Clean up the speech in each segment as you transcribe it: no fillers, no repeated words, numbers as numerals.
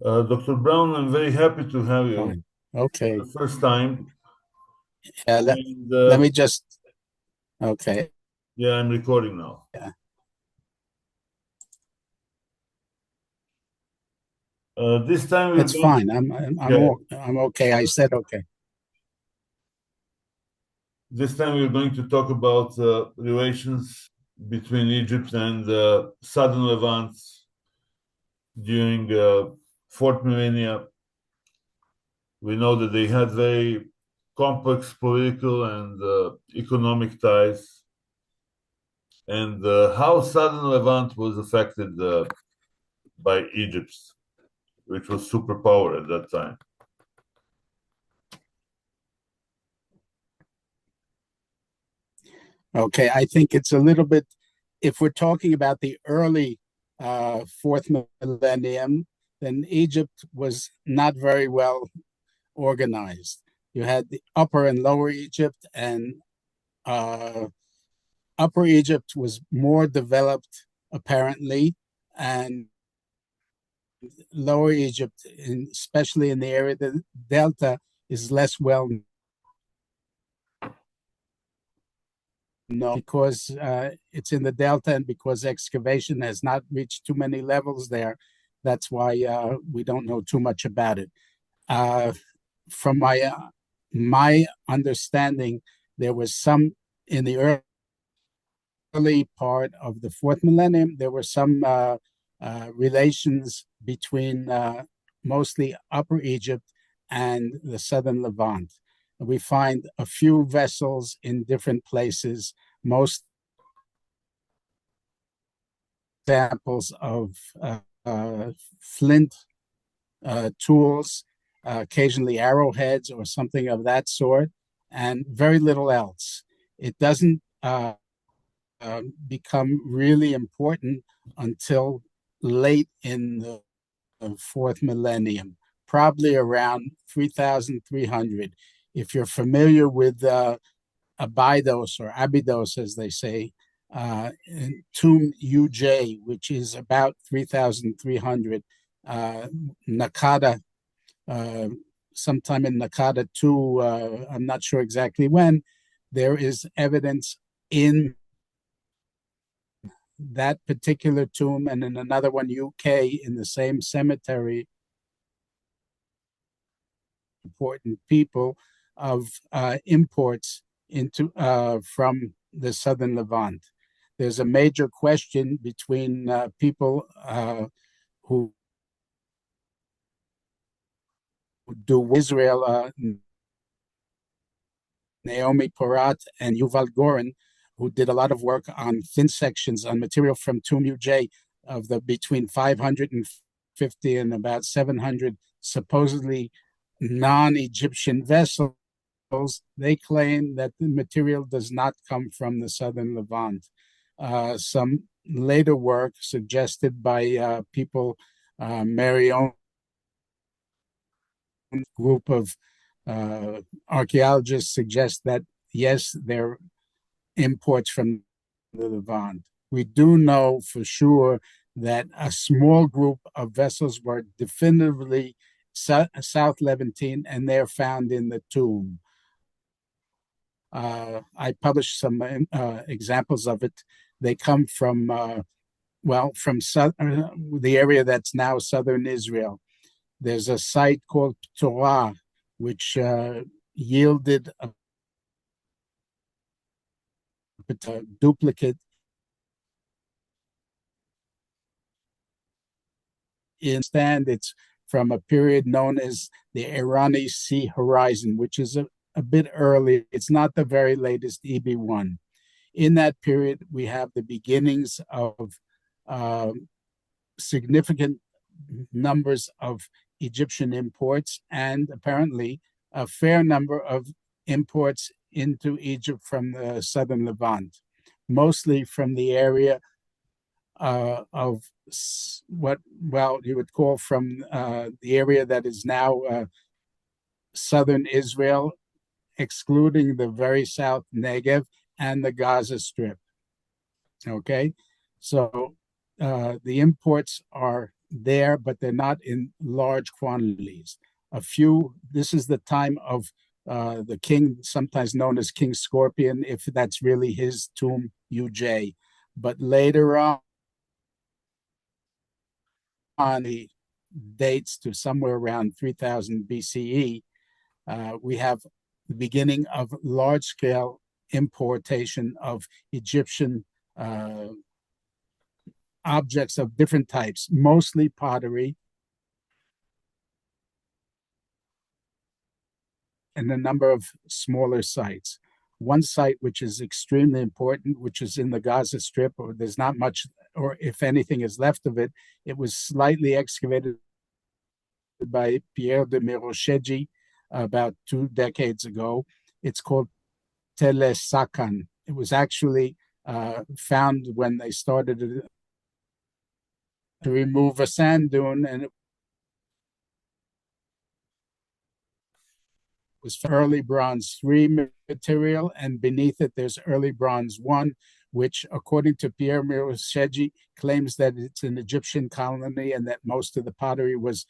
Dr. Brown, I'm very happy to have you. Fine. Okay. The first time, Yeah, and let me just, okay. yeah, I'm recording now. Yeah, This time we're it's going to, fine. yeah, I'm okay. I said okay. this time we're going to talk about relations between Egypt and Southern Levant during fourth millennia. We know that they had very complex political and economic ties, and how Southern Levant was affected by Egypt, which was superpower at that time. Okay. I think it's a little bit, if we're talking about the early fourth millennium, then Egypt was not very well organized. You had the Upper and Lower Egypt, and uh, Upper Egypt was more developed apparently, and Lower Egypt, especially in the area, the Delta is less well known because it's in the Delta and because excavation has not reached too many levels there. That's why we don't know too much about it. Uh, from my understanding, there was some in the early part of the fourth millennium. There were some relations between mostly Upper Egypt and the Southern Levant. We find a few vessels in different places, most examples of flint tools, occasionally arrowheads or something of that sort, and very little else. It doesn't become really important until late in the fourth millennium, probably around 3,300. If you're familiar with Abydos or Abydos, as they say, tomb UJ, which is about 3,300, Nakada, uh, sometime in Nakada 2, I'm not sure exactly when, there is evidence in that particular tomb and in another one, UK, in the same cemetery, important people of imports into from the Southern Levant. There's a major question between people who do Israel, Naomi Porat and Yuval Goren, who did a lot of work on thin sections on material from Tomb UJ of the between 550 and about 700 supposedly non-Egyptian vessels. They claim that the material does not come from the Southern Levant. Some later work suggested by people, Marion group of archaeologists suggest that yes, they're imports from the Levant. We do know for sure that a small group of vessels were definitively South Levantine, and they're found in the tomb. I published some examples of it. They come from, from the area that's now southern Israel. There's a site called Torah, which yielded a duplicate stand. It's from a period known as the Irani Sea Horizon, which is a bit early. It's not the very latest EB1. In that period, we have the beginnings of uh, significant numbers of Egyptian imports and apparently a fair number of imports into Egypt from the southern Levant, mostly from the area of what, well, you would call from the area that is now southern Israel, excluding the very south Negev and the Gaza Strip. Okay, so the imports are there, but they're not in large quantities. A few, this is the time of the king, sometimes known as King Scorpion, if that's really his tomb, UJ. But later on, he dates to somewhere around 3000 BCE. We have the beginning of large scale importation of Egyptian objects of different types, mostly pottery, and a number of smaller sites. One site which is extremely important, which is in the Gaza Strip, or there's not much, or if anything is left of it, it was slightly excavated by Pierre de Mirochegi about 2 decades ago. It's called Tele Sakan. It was actually found when they started to remove a sand dune, and it was early Bronze 3 material, and beneath it there's early Bronze 1, which, according to Pierre Mirochegi, claims that it's an Egyptian colony and that most of the pottery was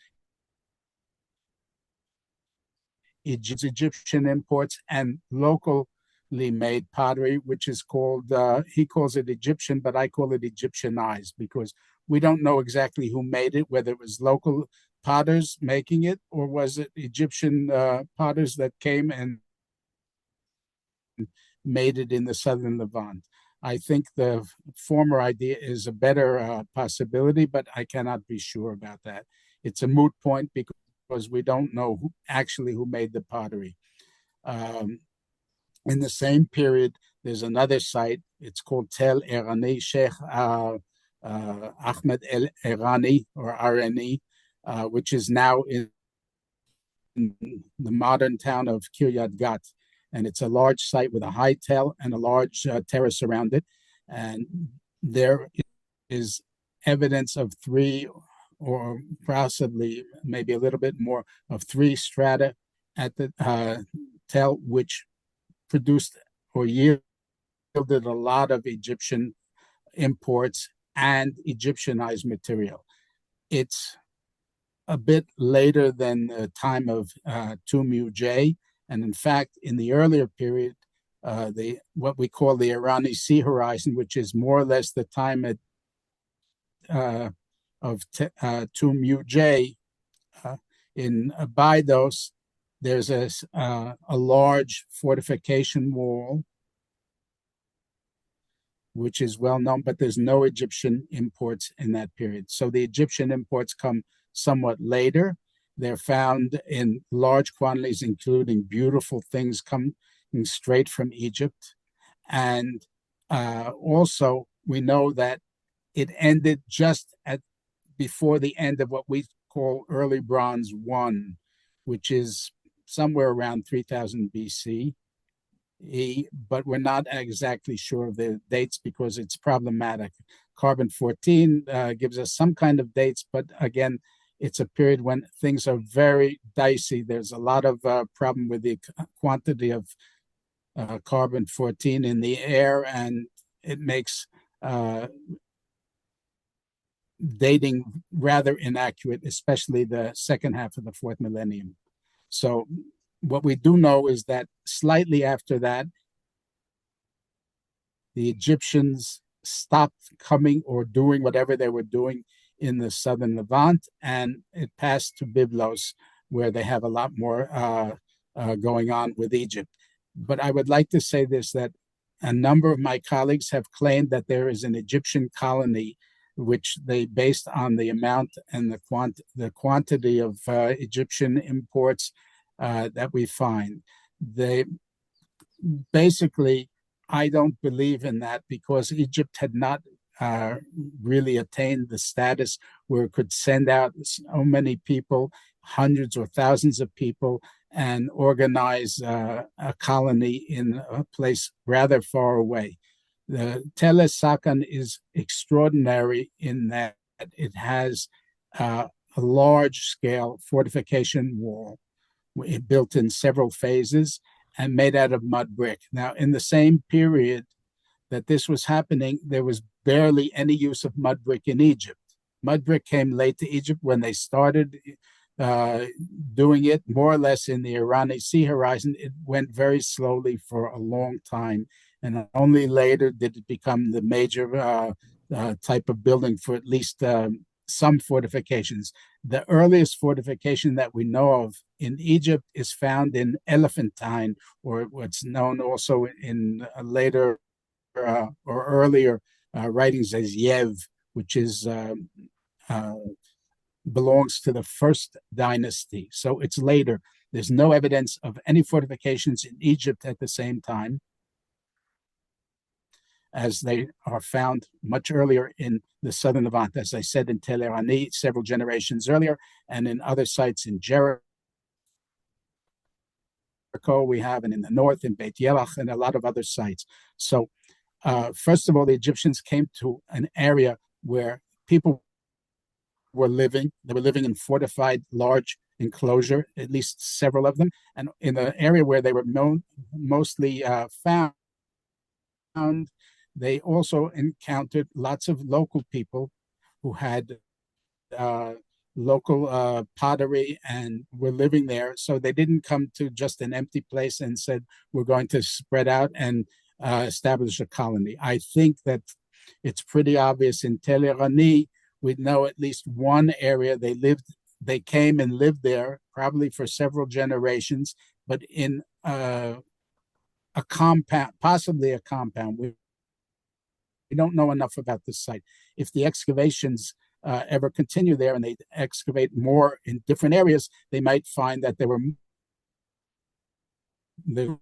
Egyptian imports and locally made pottery, which is called, he calls it Egyptian, but I call it Egyptianized, because we don't know exactly who made it, whether it was local potters making it, or was it Egyptian potters that came and made it in the Southern Levant. I think the former idea is a better possibility, but I cannot be sure about that. It's a moot point because we don't know who made the pottery. In the same period, there's another site. It's called Tel Erani, Sheikh Ahmed El Erani, or Arani, which is now in the modern town of Kiryat Gat. And it's a large site with a high tel and a large terrace around it. And there is evidence of 3, or possibly maybe a little bit more, of 3 strata at the tel, which produced or yielded a lot of Egyptian imports and Egyptianized material. It's a bit later than the time of Tomb Uj, and in fact, in the earlier period, what we call the Irani Sea Horizon, which is more or less the time of Tomb Uj, in Abydos, there's a large fortification wall, which is well known, but there's no Egyptian imports in that period. So the Egyptian imports come somewhat later. They're found in large quantities, including beautiful things coming straight from Egypt. And also, we know that it ended just before the end of what we call early Bronze 1, which is somewhere around 3000 BC. But we're not exactly sure of the dates because it's problematic. Carbon 14 gives us some kind of dates, but again, it's a period when things are very dicey. There's a lot of problem with the quantity of carbon 14 in the air, and it makes dating rather inaccurate, especially the second half of the 4th millennium. So what we do know is that slightly after that, the Egyptians stopped coming or doing whatever they were doing in the Southern Levant, and it passed to Byblos, where they have a lot more going on with Egypt. But I would like to say this, that a number of my colleagues have claimed that there is an Egyptian colony, which they based on the amount and the quantity of Egyptian imports that we find. They basically, I don't believe in that, because Egypt had not really attained the status where it could send out so many people, hundreds or thousands of people, and organize a colony in a place rather far away. The Tel Sakan is extraordinary in that it has a large-scale fortification wall built in several phases and made out of mud brick. Now, in the same period that this was happening, there was barely any use of mud brick in Egypt. Mud brick came late to Egypt when they started uh, doing it more or less in the Irani Sea horizon. It went very slowly for a long time, and only later did it become the major type of building for at least some fortifications. The earliest fortification that we know of in Egypt is found in Elephantine, or what's known also in later or earlier writings as Yev, which is uh, belongs to the first dynasty. So it's later. There's no evidence of any fortifications in Egypt at the same time, as they are found much earlier in the Southern Levant, as I said, in Tel Erani, several generations earlier, and in other sites in Jericho, we have, and in the north, in Beit Yelach, and a lot of other sites. So, first of all, the Egyptians came to an area where people were living. They were living in fortified, large enclosure, at least several of them. And in the area where they were mostly found, they also encountered lots of local people who had uh, local pottery and were living there. So they didn't come to just an empty place and said, we're going to spread out and establish a colony. I think that it's pretty obvious in Tel Erani, we know at least one area they came and lived there, probably for several generations, but in a compound, possibly a compound. We don't know enough about this site. If the excavations ever continue there and they excavate more in different areas, they might find that there were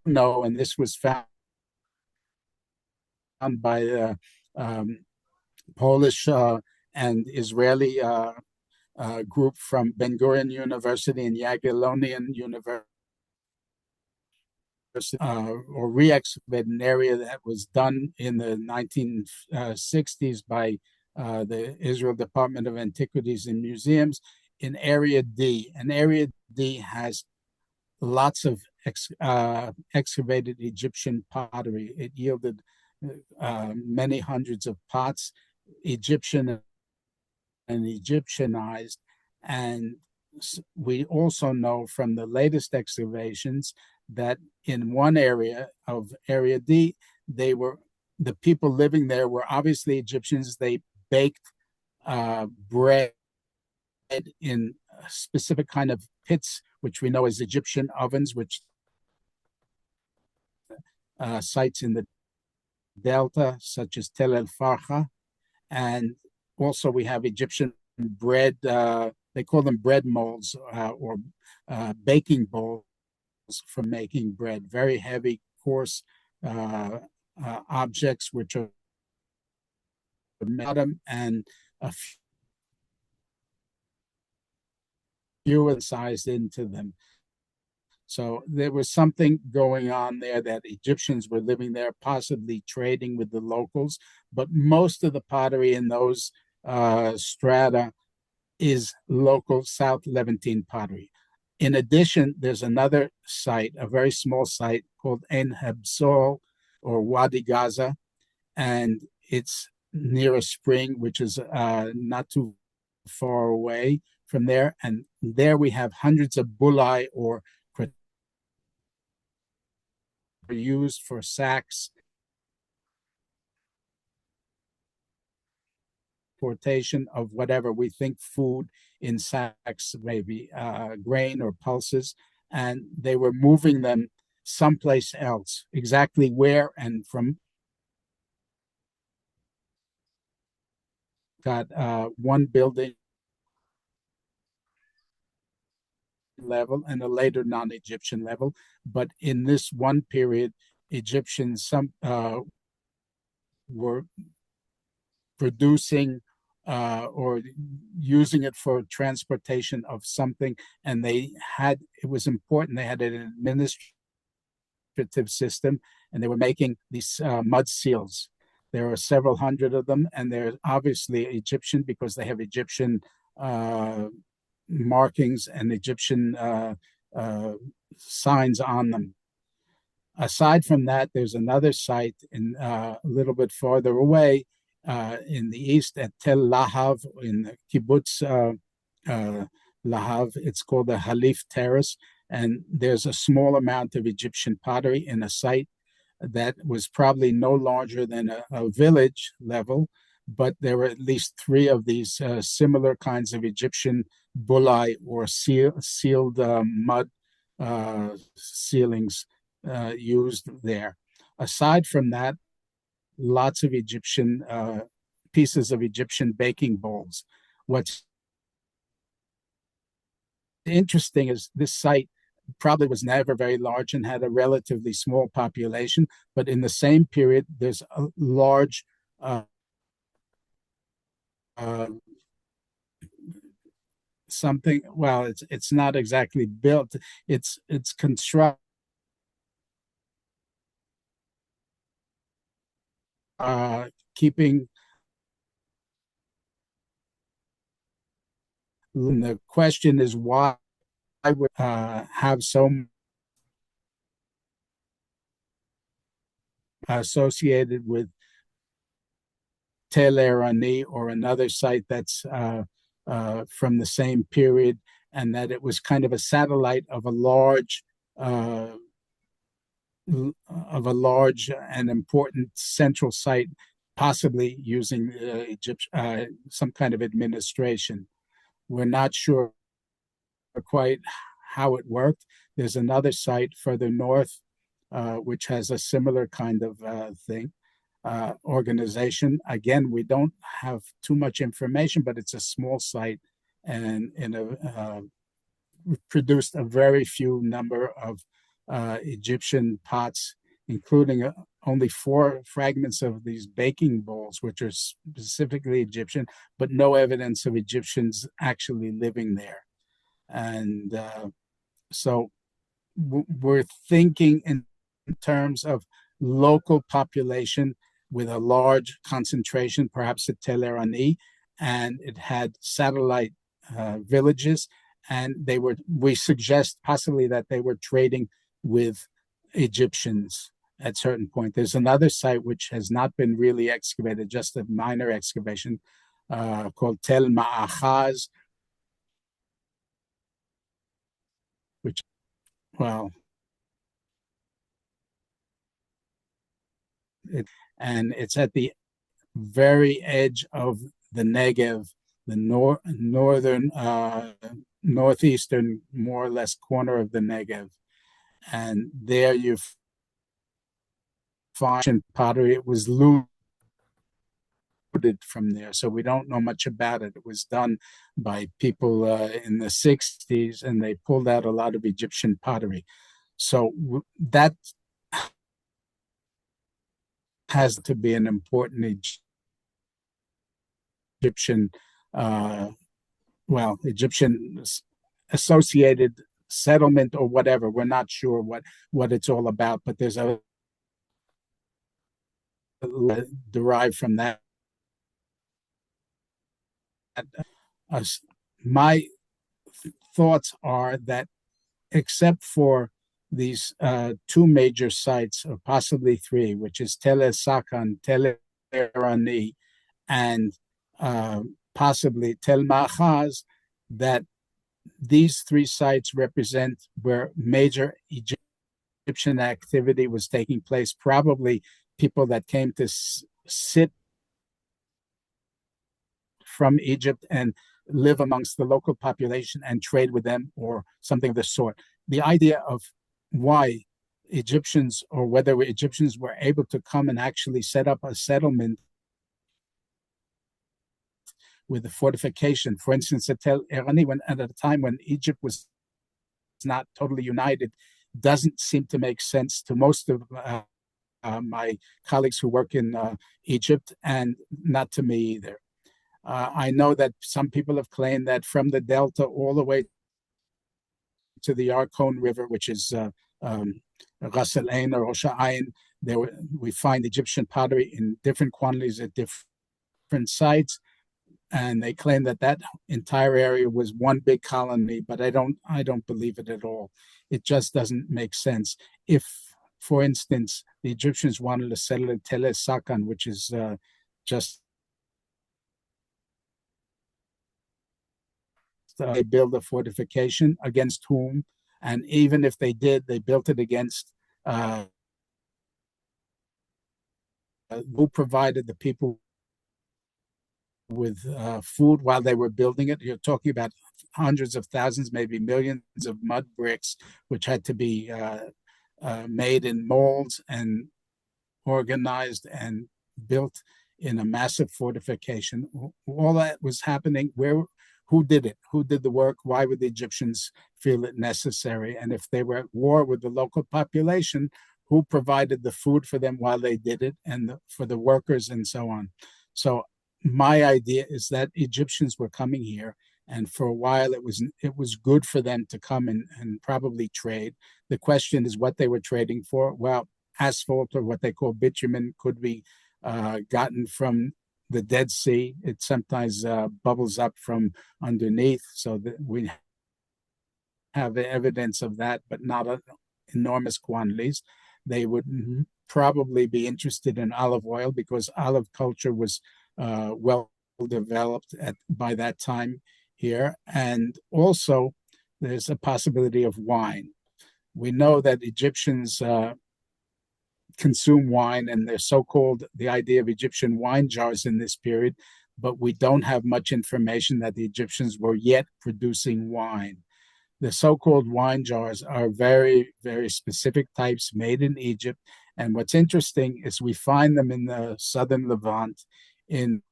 no, and this was found by Polish and Israeli group from Ben Gurion University and Jagiellonian University, or re-excavate an area that was done in the 1960s by the Israel Department of Antiquities and Museums in Area D. And Area D has lots of excavated Egyptian pottery. It yielded many hundreds of pots, Egyptian and Egyptianized. And we also know from the latest excavations that in one area of Area D, the people living there were obviously Egyptians. They baked bread in a specific kind of pits, which we know as Egyptian ovens, which sites in the Delta, such as Tel El Farha. And also we have Egyptian bread, they call them bread molds or baking bowls for making bread, very heavy, coarse objects which are bottom and a few incised into them. So there was something going on there that Egyptians were living there, possibly trading with the locals. But most of the pottery in those strata is local South Levantine pottery. In addition, there's another site, a very small site called En Hebsol or Wadi Gaza, and it's near a spring, which is not too far away from there. And there we have hundreds of bulai or used for sacks, transportation of whatever we think food in sacks, maybe grain or pulses, and they were moving them someplace else. Exactly where and from got one building level and a later non-Egyptian level, but in this one period, Egyptians were producing or using it for transportation of something, and it was important. They had an administrative system, and they were making these mud seals. There are several hundred of them, and they're obviously Egyptian because they have Egyptian markings and Egyptian signs on them. Aside from that, there's another site a little bit farther away in the east at Tel Lahav in the kibbutz Lahav. It's called the Halif Terrace, and there's a small amount of Egyptian pottery in a site that was probably no larger than a village level, but there were at least three of these similar kinds of Egyptian bulai or sealed mud ceilings used there. Aside from that, lots of Egyptian pieces of Egyptian baking bowls. What's interesting is this site probably was never very large and had a relatively small population, but in the same period, there's a large uh, something. Well, it's not exactly built. It's construct keeping. The question is why would have so associated with Tel Erani or another site that's from the same period, and that it was kind of a satellite of a large and important central site, possibly using some kind of administration. We're not sure quite how it worked. There's another site further north, which has a similar kind of thing. Organization. Again, we don't have too much information, but it's a small site and produced a very few number of Egyptian pots, including only 4 fragments of these baking bowls, which are specifically Egyptian, but no evidence of Egyptians actually living there. And so we're thinking in terms of local population with a large concentration, perhaps at Tel Erani, and it had satellite villages, and we suggest possibly that they were trading with Egyptians at certain point. There's another site which has not been really excavated, just a minor excavation called Tel Ma'achaz, which, well, it's at the very edge of the Negev, the northern, northeastern, more or less corner of the Negev. And there you find pottery. It was looted from there, so we don't know much about it. It was done by people in the 60s, and they pulled out a lot of Egyptian pottery. So that has to be an important Egyptian, Egyptian associated settlement or whatever. We're not sure what it's all about, but there's a derived from that. My thoughts are that except for these 2 major sites, or possibly 3, which is Tel Sakan, Tel Erani, and possibly Tel Machaz, that these 3 sites represent where major Egyptian activity was taking place, probably people that came to sit from Egypt and live amongst the local population and trade with them or something of the sort. The idea of why Egyptians, or whether Egyptians were able to come and actually set up a settlement with a fortification, for instance, at Tel Erani, at a time when Egypt was not totally united, doesn't seem to make sense to most of my colleagues who work in Egypt, and not to me either. I know that some people have claimed that from the Delta all the way to the Yarkon River, which is Ras El Ain or Rosh Ain, we find Egyptian pottery in different quantities at different sites, and they claim that entire area was one big colony. But I don't believe it at all. It just doesn't make sense. If, for instance, the Egyptians wanted to settle in Tel Sakan, which is just they build a fortification against whom, and even if they did, they built it against who provided the people with food while they were building it. You're talking about hundreds of thousands, maybe millions of mud bricks, which had to be made in molds and organized and built in a massive fortification. All that was happening. Who did it? Who did the work? Why would the Egyptians feel it necessary? And if they were at war with the local population, who provided the food for them while they did it, and for the workers and so on? So my idea is that Egyptians were coming here, and for a while it was good for them to come and probably trade. The question is what they were trading for. Well, asphalt, or what they call bitumen, could be gotten from the Dead Sea. It sometimes bubbles up from underneath, so that we have evidence of that, but not enormous quantities. They would probably be interested in olive oil because olive culture was well developed by that time here. And also, there's a possibility of wine. We know that Egyptians consume wine, and they're so-called the idea of Egyptian wine jars in this period, but we don't have much information that the Egyptians were yet producing wine. The so-called wine jars are very, very specific types made in Egypt. And what's interesting is we find them in the Southern Levant in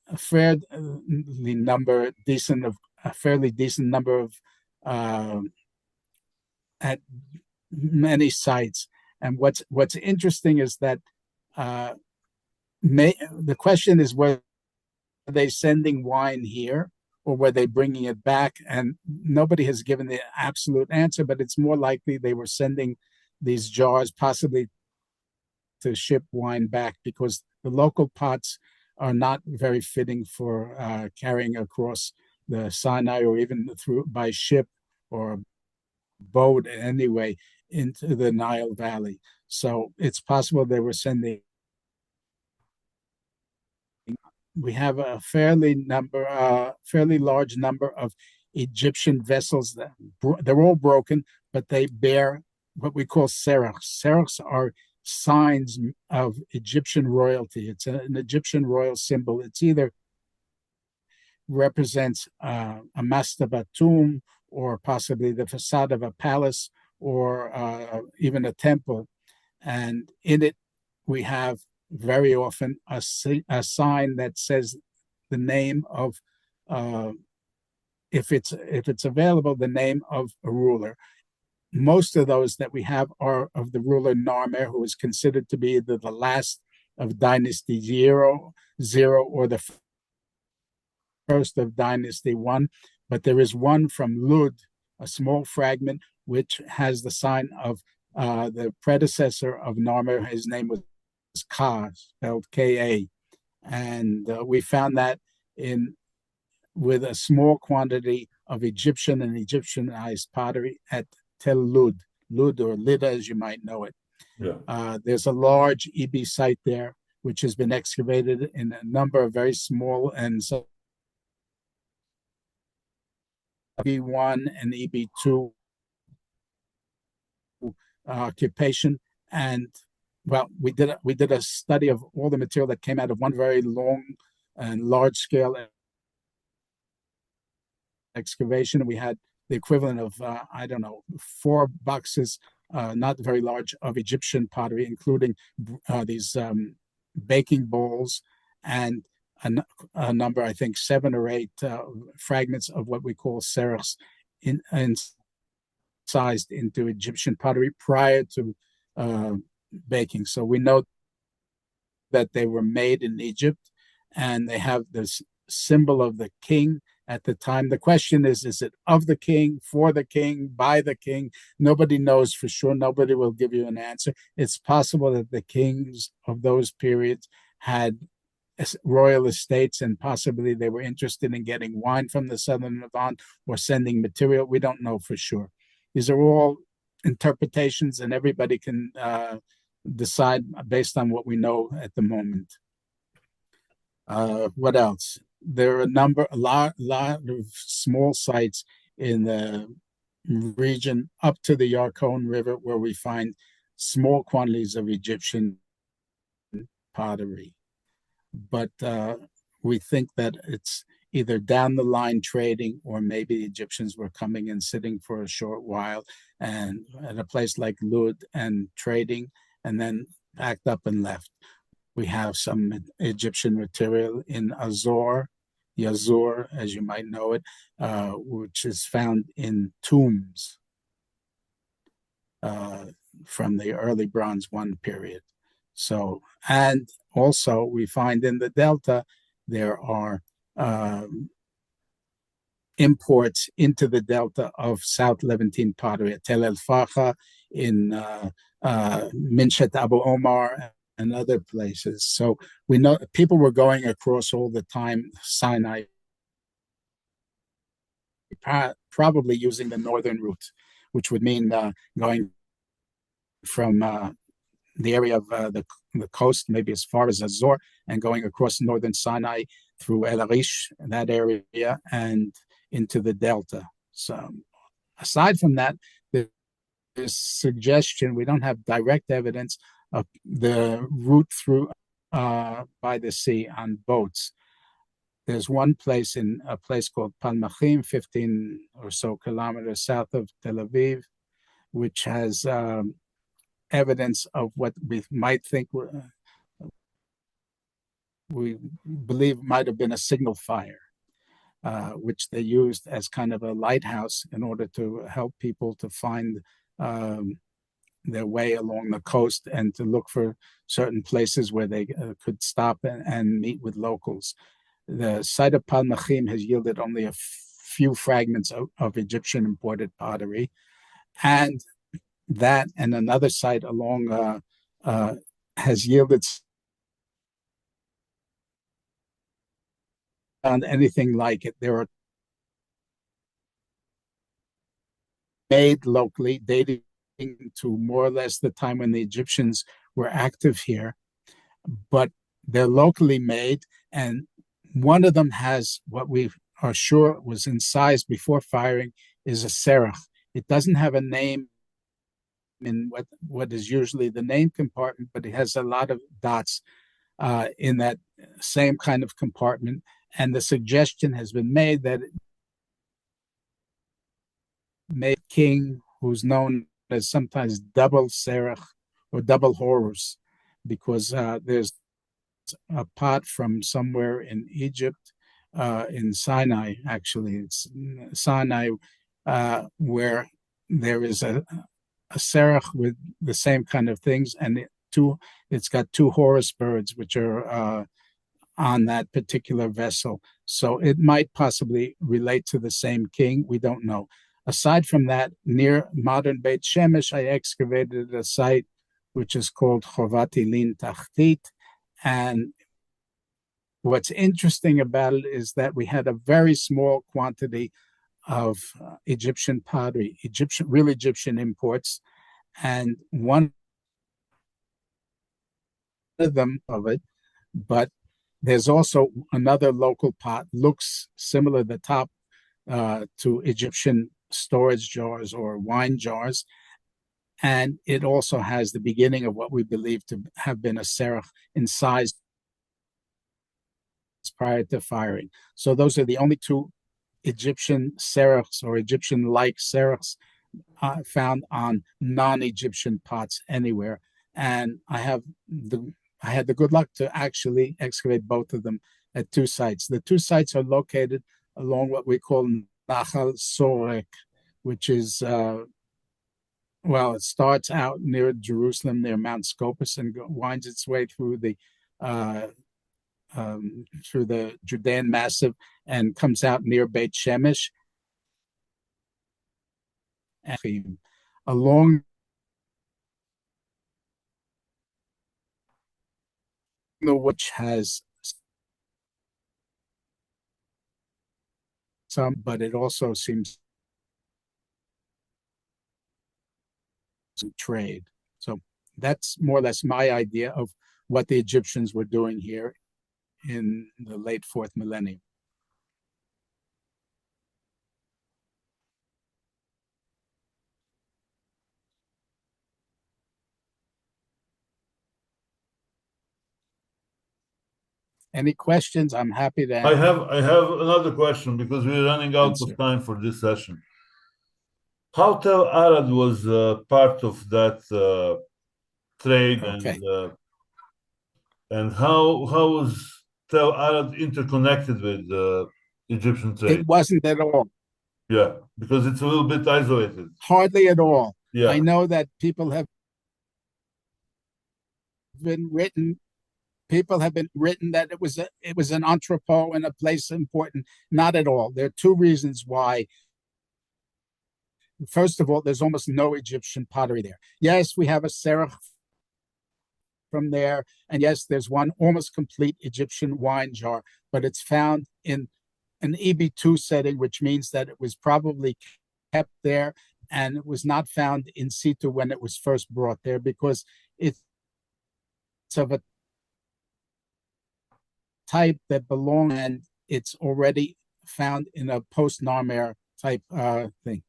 a fairly decent number of at many sites. And what's interesting is that the question is, were they sending wine here, or were they bringing it back? And nobody has given the absolute answer, but it's more likely they were sending these jars possibly to ship wine back, because the local pots are not very fitting for carrying across the Sinai, or even through by ship or boat anyway into the Nile Valley. So it's possible they were sending. We have a fairly large number of Egyptian vessels that they're all broken, but they bear what we call serachs. Serachs are signs of Egyptian royalty. It's an Egyptian royal symbol. It's either represents a mastaba tomb, or possibly the facade of a palace, or even a temple. And in it, we have very often a sign that says the name of, if it's available, the name of a ruler. Most of those that we have are of the ruler Narmer, who is considered to be the last of Dynasty Zero, or the first of Dynasty One. But there is one from Lud, a small fragment, which has the sign of the predecessor of Narmer. His name was Ka, spelled Ka. And we found that with a small quantity of Egyptian and Egyptianized pottery at Tel Lud, or Lida as you might know it. Yeah. There's a large EB site there, which has been excavated in a number of very small and so EB1 and EB2 occupation. And well, we did a study of all the material that came out of one very long and large scale excavation. We had the equivalent of I don't know, 4 boxes, not very large, of Egyptian pottery, including these baking bowls, and a number, I think 7 or 8 fragments of what we call serachs, incised into Egyptian pottery prior to baking. So we know that they were made in Egypt, and they have this symbol of the king at the time. The question is it of the king, for the king, by the king? Nobody knows for sure. Nobody will give you an answer. It's possible that the kings of those periods had royal estates, and possibly they were interested in getting wine from the Southern Levant or sending material. We don't know for sure. These are all interpretations, and everybody can decide based on what we know at the moment. What else? there are a lot of small sites in the region up to the Yarkon River where we find small quantities of Egyptian pottery. But we think that it's either down the line trading or maybe the Egyptians were coming and sitting for a short while and at a place like Lud and trading and then packed up and left. We have some Egyptian material in Yazur, as you might know it, which is found in tombs uh, from the early Bronze One period. So, and also we find in the Delta there are imports into the Delta of South Levantine pottery at Tel El Facha, in Minshet Abu Omar, and other places. So we know people were going across all the time Sinai, probably using the northern route, which would mean going from the area of the coast, maybe as far as Azor, and going across northern Sinai through El Arish, that area, and into the Delta. So aside from that, there's suggestion, we don't have direct evidence of the route through by the sea on boats. There's one place in a place called Palmachim, 15 or so kilometers south of Tel Aviv, which has evidence of what we might think we believe might have been a signal fire, which they used as kind of a lighthouse in order to help people to find their way along the coast and to look for certain places where they could stop and meet with locals. The site of Palmachim has yielded only a few fragments of Egyptian imported pottery, and that and another site along has yielded on anything like it. There are made locally, dating to more or less the time when the Egyptians were active here, but they're locally made, and one of them has what we are sure was incised before firing is a serach. It doesn't have a name in what is usually the name compartment, but it has a lot of dots in that same kind of compartment. And the suggestion has been made that made king, who's known as sometimes double serach or double horus, because there's a pot from somewhere in Egypt, in Sinai, actually, it's Sinai, where there is a serach with the same kind of things, and it's got two Horus birds, which are on that particular vessel. So it might possibly relate to the same king. We don't know. Aside from that, near modern Beit Shemesh, I excavated a site which is called Chovati Lin Tachtit. And what's interesting about it is that we had a very small quantity of Egyptian pottery, real Egyptian imports, and one of them of it, but there's also another local pot, looks similar, the top, to Egyptian storage jars or wine jars. And it also has the beginning of what we believe to have been a serach incised prior to firing. So those are the only two Egyptian serachs or Egyptian-like serachs found on non-Egyptian pots anywhere. And I had the good luck to actually excavate both of them at two sites. The two sites are located along what we call Nachal Sorek, which is it starts out near Jerusalem, near Mount Scopus, and winds its way through the Judean Massif and comes out near Beit Shemesh. Along the which has some, but it also seems to trade. So that's more or less my idea of what the Egyptians were doing here in the late 4th millennium. Any questions? I'm happy to I have another question because we're running out of answer. time for this session. How Tel Arad was part of that trade, Okay. and how was Tel Arad interconnected with Egyptian It trade? wasn't at all, Yeah, because it's a little bit isolated. hardly at all. I Yeah. know that been written people have been written that it was an entrepot and a place important. Not at all. There are two reasons why. First of all, there's almost no Egyptian pottery there. Yes, we have a serach from there, and yes, there's one almost complete Egyptian wine jar, but it's found in an EB2 setting, which means that it was probably kept there and it was not found in situ when it was first brought there because it's of a type that belongs and it's already found in a post-Narmer type thing.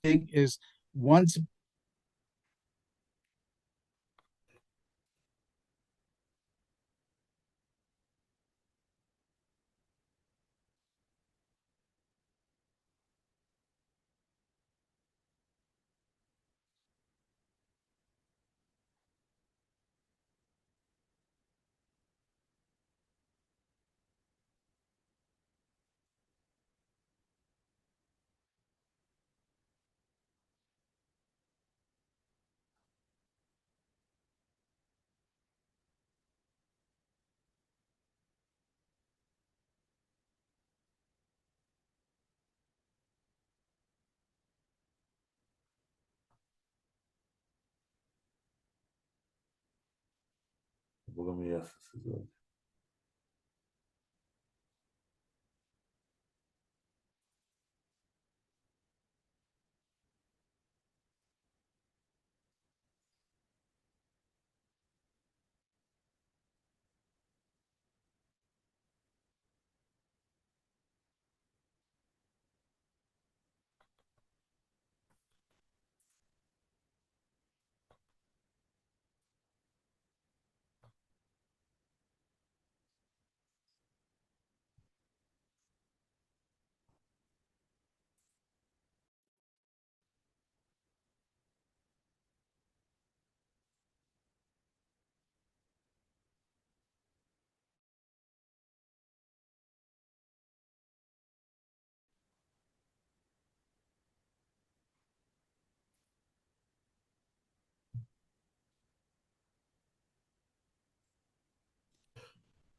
Thing is once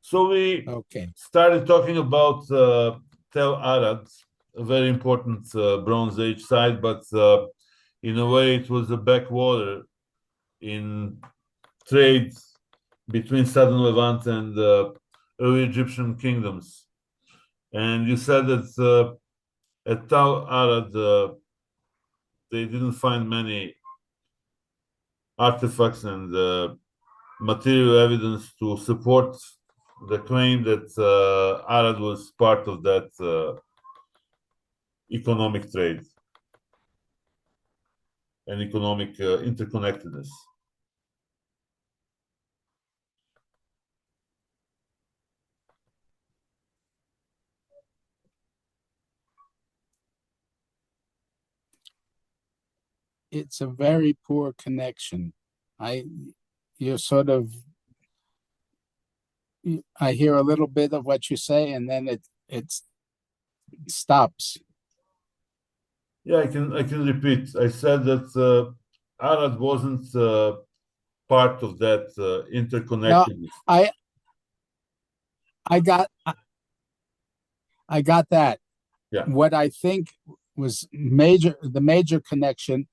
So we okay, started talking about Tel Arad, a very important Bronze Age site, but in a way it was a backwater in trade between Southern Levant and early Egyptian kingdoms. And you said that at Tel Arad they didn't find many artifacts and material evidence to support the claim that Arad was part of that economic trade and economic interconnectedness. it's a very poor connection. I you're sort of I hear a little bit of what you say and then it stops. Yeah, I can repeat. I said that Arad wasn't part of that No, interconnectedness. I I got I got that. Yeah. What I think was the major connection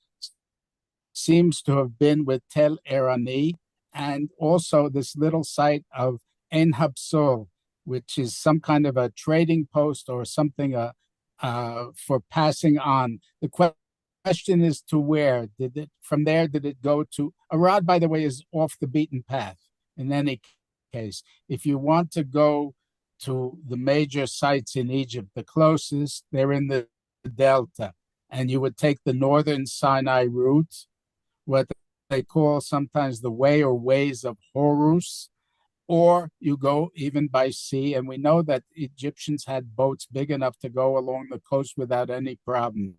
seems to have been with Tel Erani and also this little site of En Habsor, which is some kind of a trading post or something for passing on. The question is to where did it from there? Did it go to Arad? By the way, is off the beaten path. In any case, if you want to go to the major sites in Egypt, the closest they're in the delta, and you would take the northern Sinai route. What they call sometimes the way or ways of Horus, or you go even by sea. And we know that Egyptians had boats big enough to go along the coast without any problem,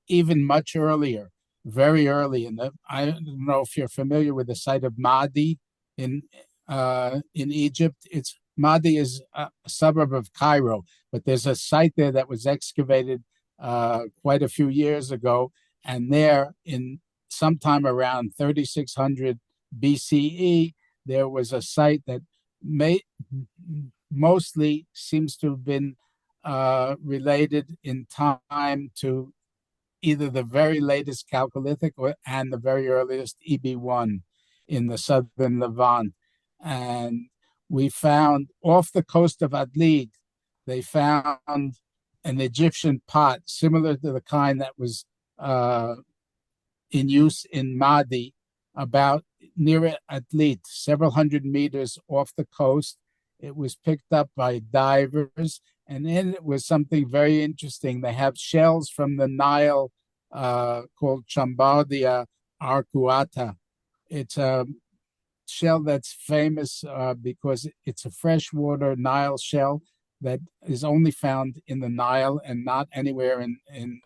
even much earlier, very early. I don't know if you're familiar with the site of Madi in in Egypt. It's Madi is a suburb of Cairo, but there's a site there that was excavated quite a few years ago, and there in sometime around 3600 BCE, there was a site that may mostly seems to have been related in time to either the very latest Chalcolithic and the very earliest EB1 in the southern Levant. And we found off the coast of Adlid, they found an Egyptian pot similar to the kind that was in use in Madi, about near Atlit, several hundred meters off the coast. It was picked up by divers, and in it was something very interesting. They have shells from the Nile called Chambardia arcuata. It's a shell that's famous because it's a freshwater Nile shell that is only found in the Nile and not anywhere in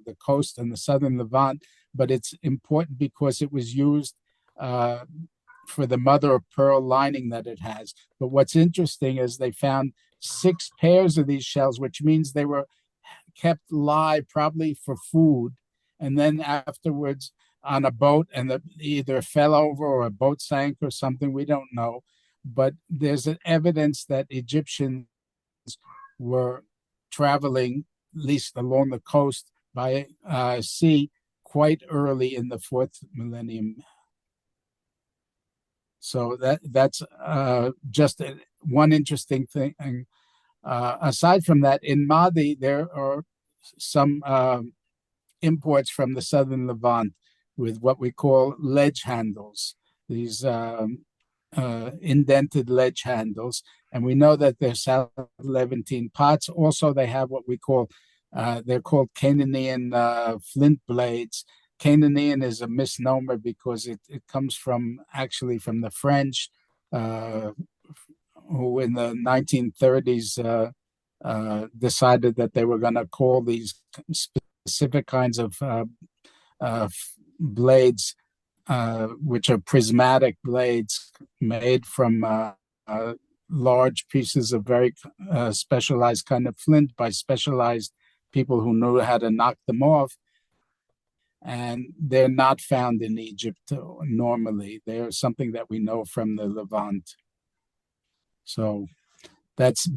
the coast and the southern Levant. But it's important because it was used for the mother of pearl lining that it has. But what's interesting is they found 6 pairs of these shells, which means they were kept live probably for food. And then afterwards on a boat, and either fell over or a boat sank or something, we don't know. But there's an evidence that Egyptians were traveling, at least along the coast, by sea quite early in the 4th millennium. So that's just one interesting thing. Aside from that, in Madi, there are some imports from the southern Levant with what we call ledge handles, these indented ledge handles. And we know that they're South Levantine pots. Also, they have what we call, they're called Canaan flint blades. Canaan is a misnomer because it comes from actually from the French, who in the 1930s decided that they were going to call these specific kinds of blades, which are prismatic blades made from large pieces of very specialized kind of flint by specialized people who knew how to knock them off. And they're not found in Egypt normally. They're something that we know from the Levant. So that's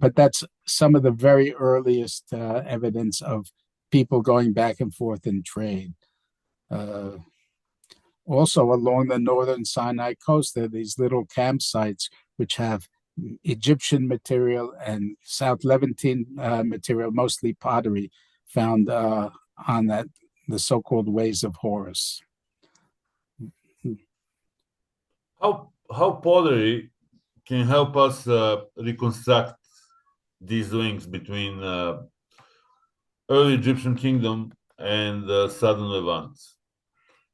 some of the very earliest evidence of people going back and forth in trade. Also, along the northern Sinai coast, there are these little campsites which have Egyptian material and South Levantine material, mostly pottery, found on the so-called ways of Horus. How pottery can help us reconstruct these links between early Egyptian kingdom and southern Levant,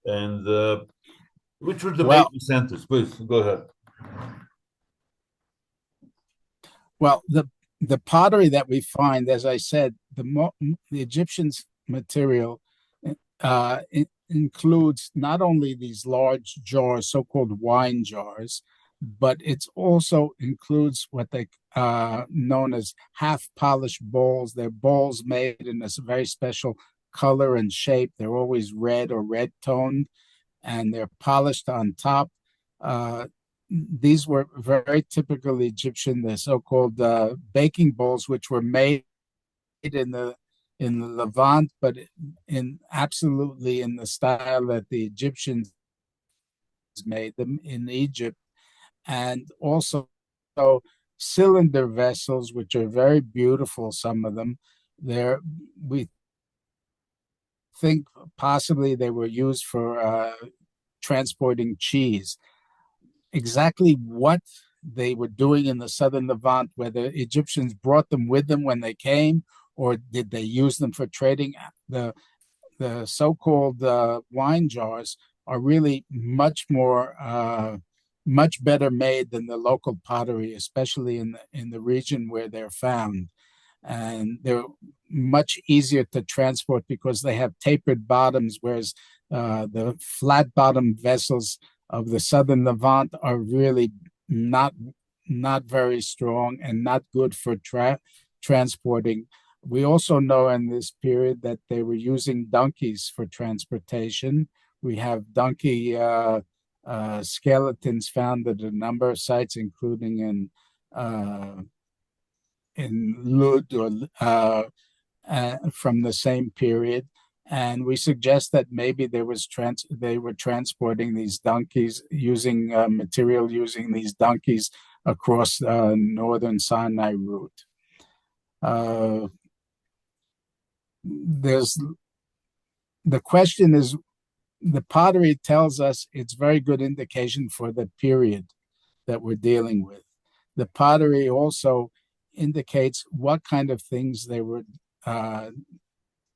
and which were the major centers? Please go ahead. Well, the pottery that we find, as I said, the Egyptians' material includes not only these large jars, so-called wine jars, but it also includes what they known as half-polished bowls. They're bowls made in a very special color and shape. They're always red or red toned, and they're polished on top. These were very typical Egyptian, the so-called baking bowls, which were made in the Levant, but absolutely in the style that the Egyptians made them in Egypt. And also cylinder vessels, which are very beautiful, some of them. We think possibly they were used for transporting cheese. Exactly what they were doing in the southern Levant, whether Egyptians brought them with them when they came, or did they use them for trading, the so-called wine jars are really much better made than the local pottery, especially in the region where they're found. And they're much easier to transport because they have tapered bottoms, whereas the flat bottom vessels of the Southern Levant are really not not very strong and not good for transporting. We also know in this period that they were using donkeys for transportation. We have donkey skeletons found at a number of sites, including in Lud or from the same period. And we suggest that maybe they were transporting these donkeys using material using these donkeys across northern Sinai route. Uh, there's the question is the pottery tells us it's very good indication for the period that we're dealing with. The pottery also indicates what kind of things they were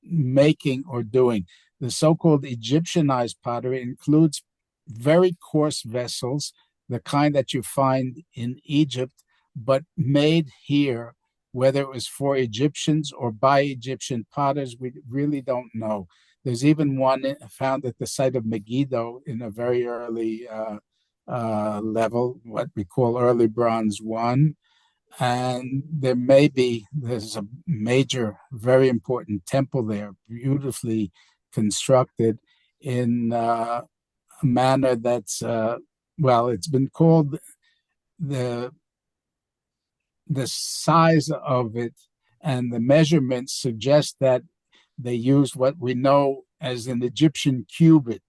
making or doing. The so-called Egyptianized pottery includes very coarse vessels, the kind that you find in Egypt, but made here. Whether it was for Egyptians or by Egyptian potters, we really don't know. There's even one found at the site of Megiddo in a very early level, what we call early Bronze 1. And there's a major, very important temple there, beautifully constructed in a manner that's, well, it's been called the size of it and the measurements suggest that they used what we know as an Egyptian cubit.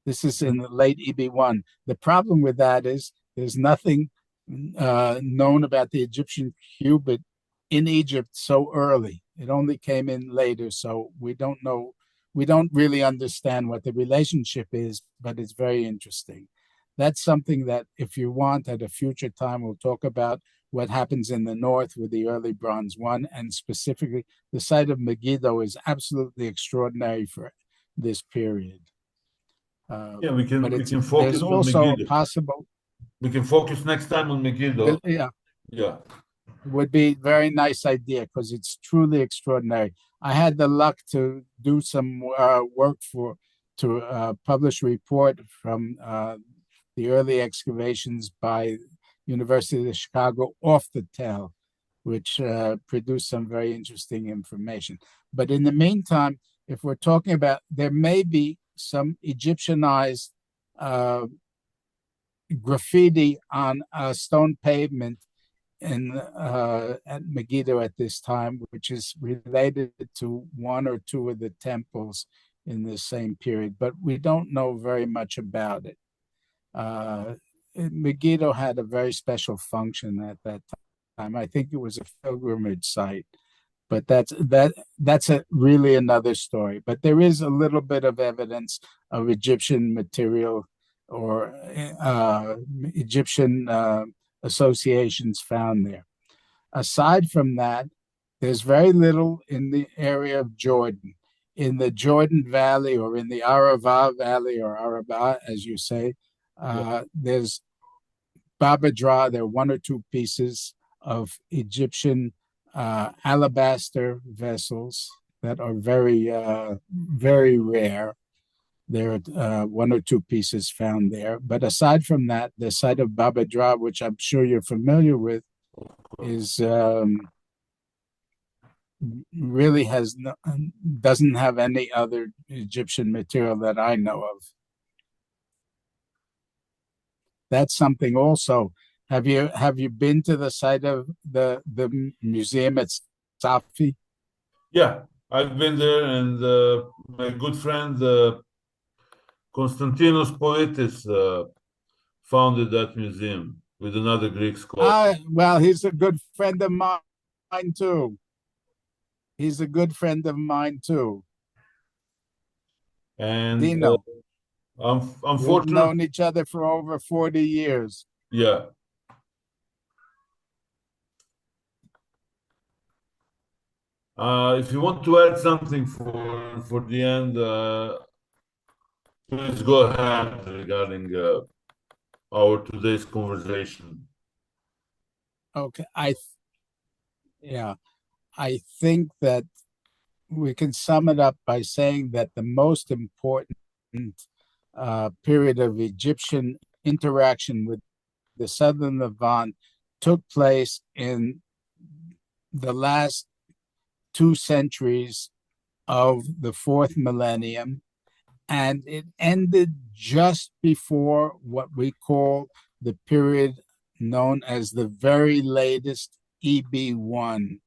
This is in the late EB1. The problem with that is there's nothing known about the Egyptian cubit in Egypt so early. It only came in later, so we don't know. We don't really understand what the relationship is, but it's very interesting. That's something that, if you want, at a future time, we'll talk about what happens in the north with the early Bronze 1, and specifically the site of Megiddo is absolutely extraordinary for this period. Yeah, we can But we can there's focus on also a Megiddo. possible, We can focus next time on Megiddo. yeah, Yeah. would be a very nice idea because it's truly extraordinary. I had the luck to do some work to publish a report from the early excavations by University of Chicago off the Tell, which produced some very interesting information. But in the meantime, if we're talking about, there may be some Egyptianized graffiti on a stone pavement at Megiddo at this time, which is related to one or two of the temples in the same period, but we don't know very much about it. Megiddo had a very special function at that time. I think it was a pilgrimage site, but that's really another story. But there is a little bit of evidence of Egyptian material or Egyptian associations found there. Aside from that, there's very little in the area of Jordan. In the Jordan Valley or in the Arava Valley or Araba, as you say, there's Baba Dra. There are one or two pieces of Egyptian alabaster vessels that are very rare. There are one or two pieces found there. But aside from that, the site of Baba Dra, which I'm sure you're familiar with, is really doesn't have any other Egyptian material that I know of. That's something also. Have you been to the site of the museum at Safi? Yeah, I've been there, and my good friend Konstantinos Politis founded that museum with another Greek scholar. Well, he's a good friend of mine too. He's a good friend of mine too. And Dino. We've unfortunately, known each other for over 40 years. yeah. If you want to add something for the end, Please go ahead regarding our today's conversation. Okay, yeah, I think that we can sum it up by saying that the most important period of Egyptian interaction with the Southern Levant took place in the last 2 centuries of the fourth millennium, and it ended just before what we call the period known as the very latest EB1.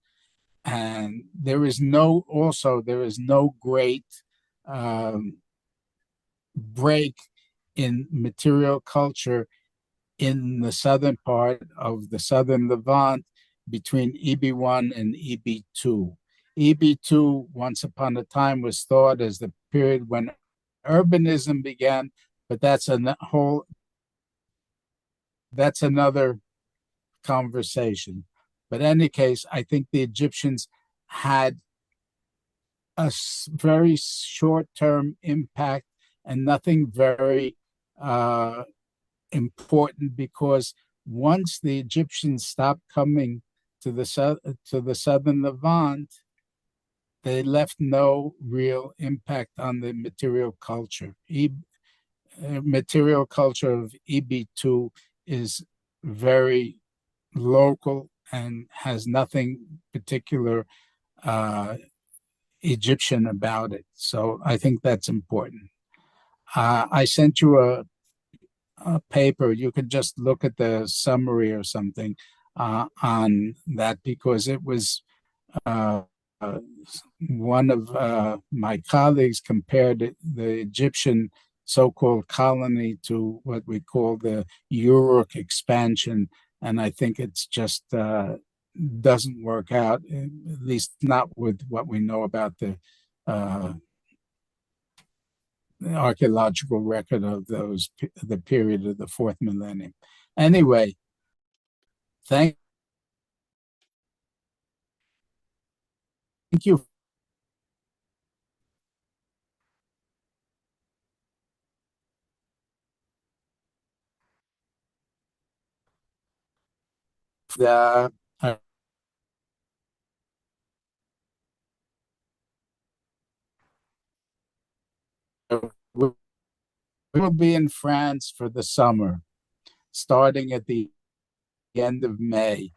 And there is no great um, break in material culture in the southern part of the Southern Levant between EB1 and EB2. EB2, once upon a time, was thought as the period when urbanism began, but that's another conversation. But in any case, I think the Egyptians had a very short-term impact and nothing very important, because once the Egyptians stopped coming to the southern Levant, they left no real impact on the material culture. Material culture of EB2 is very local and has nothing particular Egyptian about it. So I think that's important. I sent you a paper. You could just look at the summary or something on that, because it was one of my colleagues compared the Egyptian so-called colony to what we call the Uruk expansion, and I think it's just doesn't work out, at least not with what we know about the archaeological record of the period of the fourth millennium. Anyway, thank you. Uh, we'll be in France for the summer, starting at the end of May.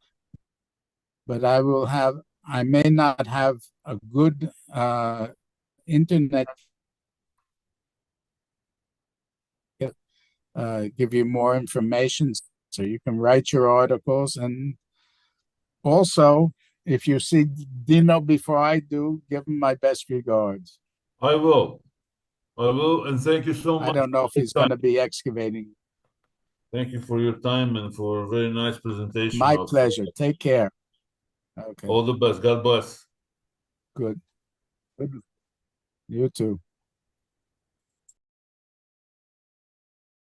But I may not have a good internet give you more information, so you can write your articles. And also, if you see Dino before I do, give him my best regards. I will. I will, and thank you so I much don't know for if your he's going time. to be excavating. Thank you for your time and for a very nice presentation My of pleasure. Take care. Okay, all the best. God bless. good. Good. You too.